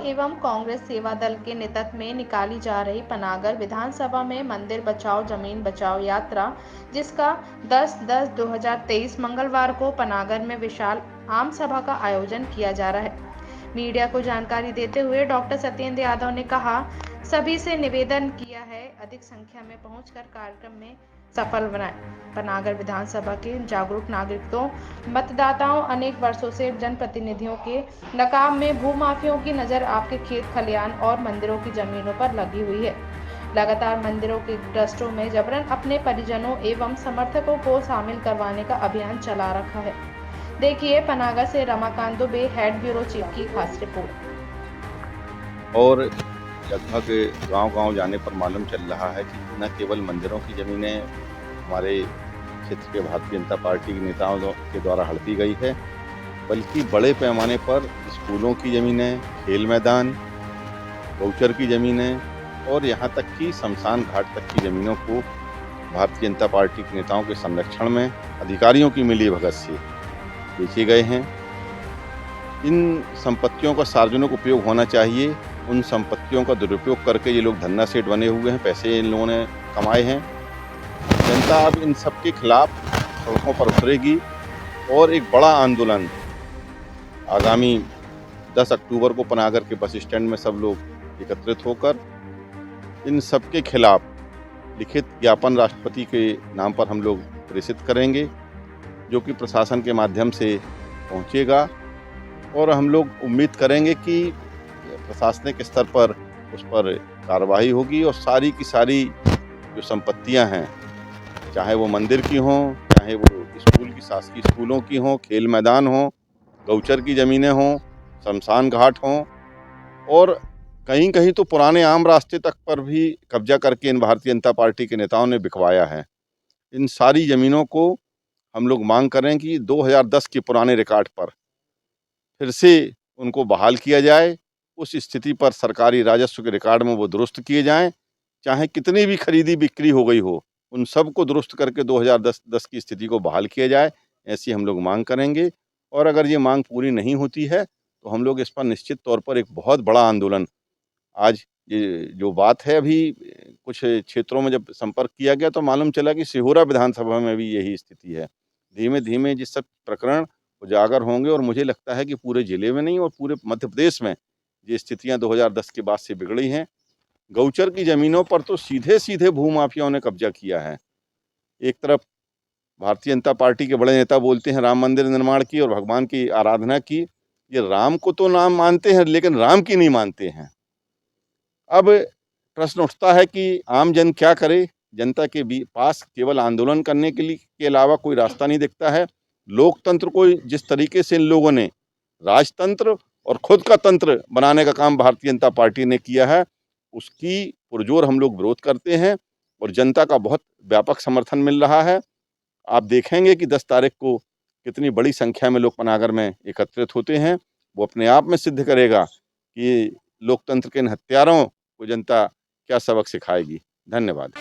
एवं कांग्रेस सेवा दल के नेतृत्व में निकाली जा रही पनागर विधानसभा में मंदिर बचाओ जमीन बचाओ यात्रा, जिसका 10/10/2023 मंगलवार को पनागर में विशाल आम सभा का आयोजन किया जा रहा है। मीडिया को जानकारी देते हुए डॉक्टर सत्येंद्र यादव ने कहा, सभी से निवेदन किया है अधिक संख्या में पहुंचकर कार्यक्रम में सफल बनाएं। पनागर विधानसभा के जागरूक नागरिकों, मतदाताओं, अनेक वर्षों से जनप्रतिनिधियों के नकाब में भूमाफियों की नजर आपके खेत खलियान और मंदिरों की जमीनों पर लगी हुई है। लगातार मंदिरों के ट्रस्टों में जबरन अपने परिजनों एवं समर्थकों को शामिल करवाने का अभियान चला रखा है। देखिए पनागर से Ramakant Dubey, head bureau chief की खास रिपोर्ट। और लगभग गांव-गांव जाने पर मालूम चल रहा है कि न केवल मंदिरों की ज़मीनें हमारे क्षेत्र के भारतीय जनता पार्टी के नेताओं के द्वारा हड़पी गई है, बल्कि बड़े पैमाने पर स्कूलों की ज़मीनें, खेल मैदान, गौचर की ज़मीनें और यहाँ तक कि शमशान घाट तक की ज़मीनों को भारतीय जनता पार्टी के नेताओं के संरक्षण में अधिकारियों की मिलीभगत से बेचे गए हैं। इन संपत्तियों का सार्वजनिक उपयोग होना चाहिए। उन संपत्तियों का दुरुपयोग करके ये लोग धन्ना सेठ बने हुए हैं, पैसे इन लोगों ने कमाए हैं। जनता अब इन सब के खिलाफ सड़कों पर उतरेगी और एक बड़ा आंदोलन आगामी 10 अक्टूबर को पनागर के बस स्टैंड में सब लोग एकत्रित होकर इन सब के खिलाफ लिखित ज्ञापन राष्ट्रपति के नाम पर हम लोग प्रेषित करेंगे, जो कि प्रशासन के माध्यम से पहुंचेगा और हम लोग उम्मीद करेंगे कि प्रशासनिक स्तर पर उस पर कार्रवाई होगी और सारी की सारी जो संपत्तियां हैं, चाहे वो मंदिर की हों, चाहे वो स्कूल की शासकीय स्कूलों की हों, खेल मैदान हों, गौचर की ज़मीनें हों, शमशान घाट हों और कहीं-कहीं तो पुराने आम रास्ते तक पर भी कब्जा करके इन भारतीय जनता पार्टी के नेताओं ने बिकवाया है। इन सारी ज़मीनों को हम लोग मांग करें कि 2010 के पुराने रिकॉर्ड पर फिर से उनको बहाल किया जाए। उस स्थिति पर सरकारी राजस्व के रिकॉर्ड में वो दुरुस्त किए जाएँ। चाहे कितनी भी खरीदी बिक्री हो गई हो, उन सब को दुरुस्त करके 2010 की स्थिति को बहाल किया जाए, ऐसी हम लोग मांग करेंगे। और अगर ये मांग पूरी नहीं होती है, तो हम लोग इस पर निश्चित तौर पर एक बहुत बड़ा आंदोलन, आज ये जो बात है, अभी कुछ क्षेत्रों में जब संपर्क किया गया तो मालूम चला कि सिहोरा विधानसभा में भी यही स्थिति है। धीमे-धीमे ये सब प्रकरण उजागर होंगे और मुझे लगता है कि पूरे ज़िले में नहीं और पूरे मध्य प्रदेश में ये स्थितियाँ 2010 के बाद से बिगड़ी हैं। गौचर की ज़मीनों पर तो सीधे-सीधे भूमाफियाओं ने कब्जा किया है। एक तरफ भारतीय जनता पार्टी के बड़े नेता बोलते हैं राम मंदिर निर्माण की और भगवान की आराधना की। ये राम को तो नाम मानते हैं, लेकिन राम की नहीं मानते हैं। अब प्रश्न उठता है कि आम जन क्या करे? जनता के पास केवल आंदोलन करने के अलावा कोई रास्ता नहीं दिखता है। लोकतंत्र को जिस तरीके से इन लोगों ने राजतंत्र और खुद का तंत्र बनाने का काम भारतीय जनता पार्टी ने किया है, उसकी पुरजोर हम लोग विरोध करते हैं और जनता का बहुत व्यापक समर्थन मिल रहा है। आप देखेंगे कि 10 तारीख को कितनी बड़ी संख्या में लोग पनागर में एकत्रित होते हैं। वो अपने आप में सिद्ध करेगा कि लोकतंत्र के इन हत्यारों को जनता क्या सबक सिखाएगी। धन्यवाद।